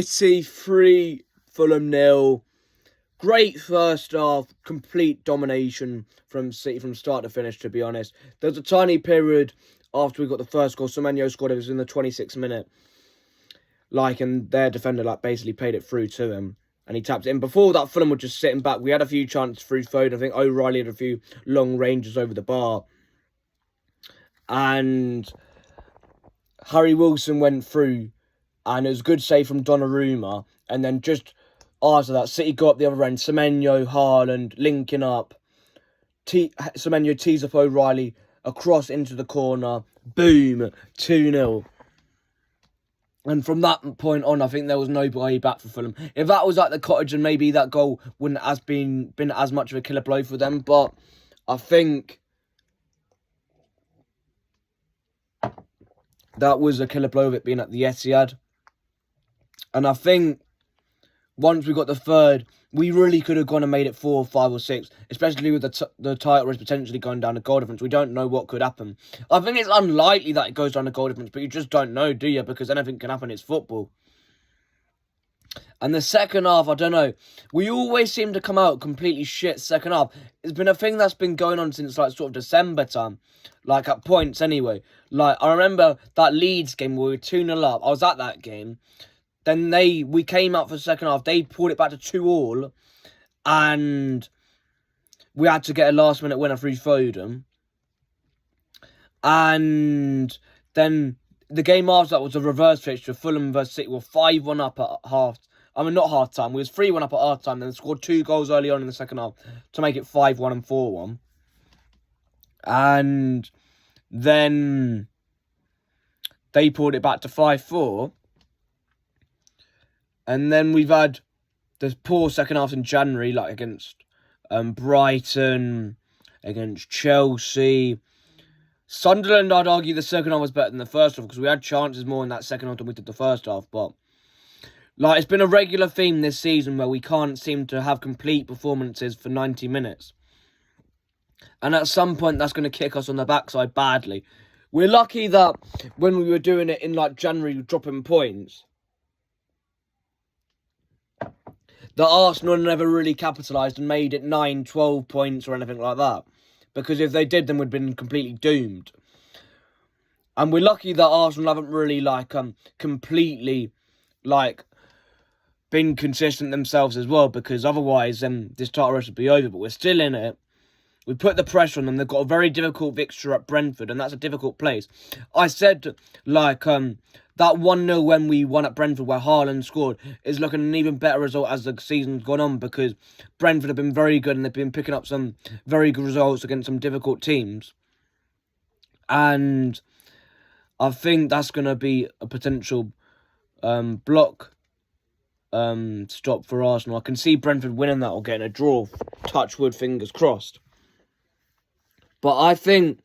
City 3, Fulham 0. Great first half, complete domination from City from start to finish, to be honest. There was a tiny period after we got the first goal. Semenyo scored, it was in the 26th minute. And their defender, basically played it through to him. And he tapped it in. Before that, Fulham were just sitting back. We had a few chances through Foden. I think O'Reilly had a few long ranges over the bar. And Harry Wilson went through. And it was a good save from Donnarumma. And then just after that, City got up the other end. Semenyo, Haaland, linking up. Semenyo tees up O'Reilly. Across into the corner. Boom. 2-0. And from that point on, I think there was no way back for Fulham. If that was at the Cottage, and maybe that goal wouldn't have been as much of a killer blow for them. But I think that was a killer blow of it being at the Etihad. And I think once we got the third, we really could have gone and made it 4, 5 or 6. Especially with the title race potentially going down to goal difference. We don't know what could happen. I think it's unlikely that it goes down to goal difference. But you just don't know, do you? Because anything can happen. It's football. And the second half, I don't know. We always seem to come out completely shit second half. It's been a thing that's been going on since sort of December time. At points anyway. I remember that Leeds game where we were 2-0 up. I was at that game. Then we came out for the second half. They pulled it back to 2-2. And we had to get a last minute winner through Foden. And then the game after that was a reverse fixture. Fulham versus City were 5-1 up at half. Not half time. We was 3-1 up at half time. Then scored 2 goals early on in the second half to make it 5-1 and 4-1. And then they pulled it back to 5-4. And then we've had the poor second half in January, against Brighton, against Chelsea. Sunderland, I'd argue the second half was better than the first half because we had chances more in that second half than we did the first half. But it's been a regular theme this season where we can't seem to have complete performances for 90 minutes. And at some point, that's going to kick us on the backside badly. We're lucky that when we were doing it in January, dropping points, that Arsenal never really capitalised and made it 9, 12 points or anything like that. Because if they did, then we'd been completely doomed. And we're lucky that Arsenal haven't really, completely, been consistent themselves as well. Because otherwise, this title race would be over. But we're still in it. We put the pressure on them. They've got a very difficult fixture at Brentford. And that's a difficult place. I said, that 1-0 when we won at Brentford where Haaland scored is looking an even better result as the season's gone on because Brentford have been very good and they've been picking up some very good results against some difficult teams. And I think that's going to be a potential block stop for Arsenal. I can see Brentford winning that or getting a draw. Touch wood, fingers crossed. But I think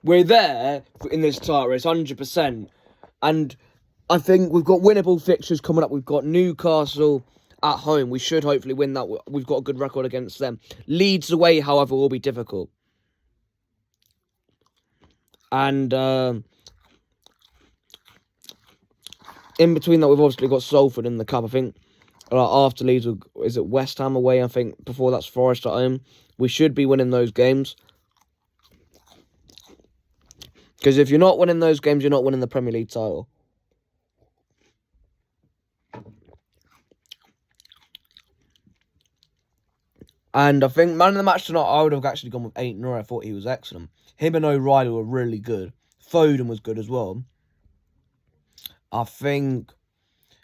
we're there in this title race, 100%. And I think we've got winnable fixtures coming up. We've got Newcastle at home. We should hopefully win that. We've got a good record against them. Leeds away, however, will be difficult. And in between that, we've obviously got Salford in the cup. I think after Leeds, is it West Ham away? I think before that's Forest at home. We should be winning those games. Because if you're not winning those games, you're not winning the Premier League title. And I think man of the match tonight, I would have actually gone with Aitken. I thought he was excellent. Him and O'Reilly were really good. Foden was good as well. I think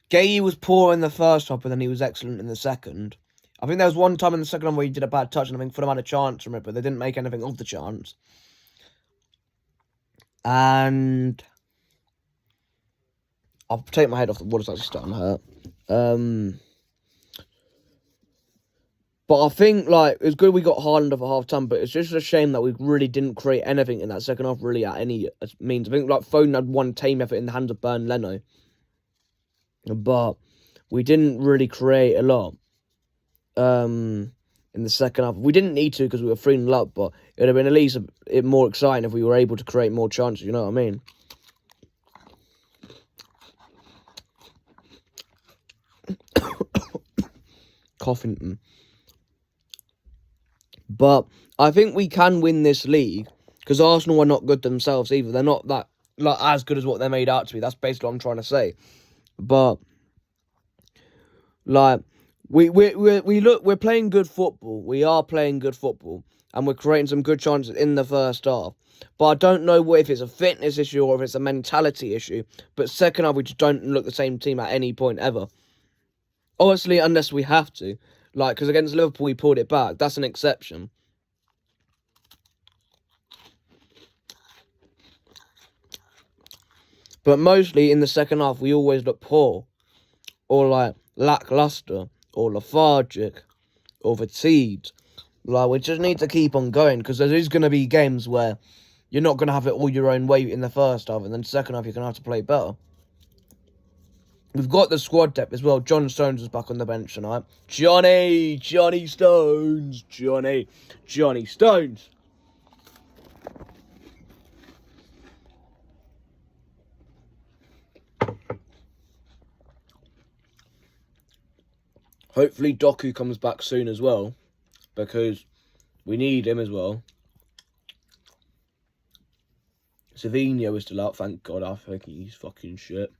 Gay was poor in the first half, but then he was excellent in the second. I think there was one time in the second half where he did a bad touch, and I think Fulham had a chance from it, but they didn't make anything of the chance. And I'll take my head off the water's actually starting to hurt. But I think, it's good we got Haaland off at half-time, but it's just a shame that we really didn't create anything in that second half, really, at any means. I think, Foden had one tame effort in the hands of Bern Leno. But we didn't really create a lot in the second half. We didn't need to because we were 3-0 up, but it would have been at least more exciting if we were able to create more chances, you know what I mean? Coffington. But I think we can win this league, because Arsenal are not good themselves either. They're not that as good as what they're made out to be. That's basically what I'm trying to say. But we're playing good football. We are playing good football, and we're creating some good chances in the first half. But I don't know if it's a fitness issue or if it's a mentality issue. But second half, we just don't look the same team at any point ever. Obviously, unless we have to. Because against Liverpool, we pulled it back. That's an exception. But mostly in the second half, we always look poor. Or lackluster. Or lethargic. Or fatigued. We just need to keep on going. Because there is going to be games where you're not going to have it all your own way in the first half. And then second half, you're going to have to play better. We've got the squad depth as well. John Stones is back on the bench tonight. Johnny Stones. Johnny Stones. Hopefully Doku comes back soon as well, because we need him as well. Savinho is still out, thank God. I think he's fucking shit.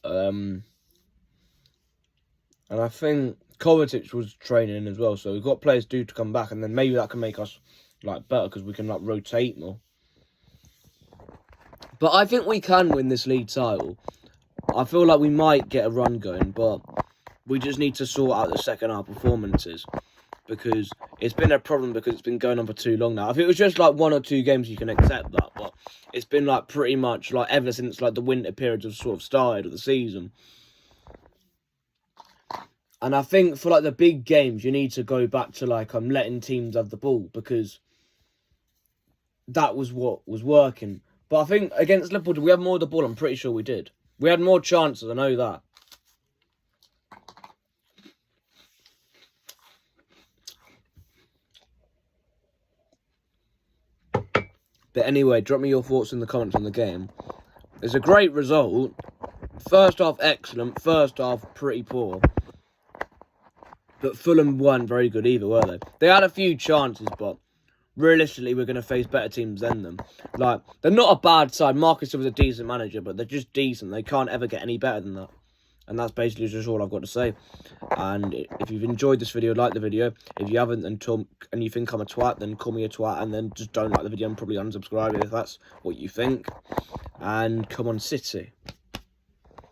And I think Kovacic was training as well, so we've got players due to come back, and then maybe that can make us better, because we can rotate more. But I think we can win this league title. I feel like we might get a run going, but we just need to sort out the second half performances, because it's been a problem because it's been going on for too long now. If it was just 1 or 2 games, you can accept that, but it's been pretty much ever since the winter period has sort of started of the season. And I think for the big games, you need to go back to letting teams have the ball, because that was what was working. But I think against Liverpool, did we have more of the ball? I'm pretty sure we did. We had more chances, I know that. But anyway, drop me your thoughts in the comments on the game. It's a great result. First half, excellent. First half, pretty poor. But Fulham weren't very good either, were they? They had a few chances, but realistically, we're going to face better teams than them. They're not a bad side. Marcus was a decent manager, but they're just decent. They can't ever get any better than that. And that's basically just all I've got to say. And if you've enjoyed this video, like the video. If you haven't and you think I'm a twat, then call me a twat. And then just don't like the video and probably unsubscribe if that's what you think. And come on, City.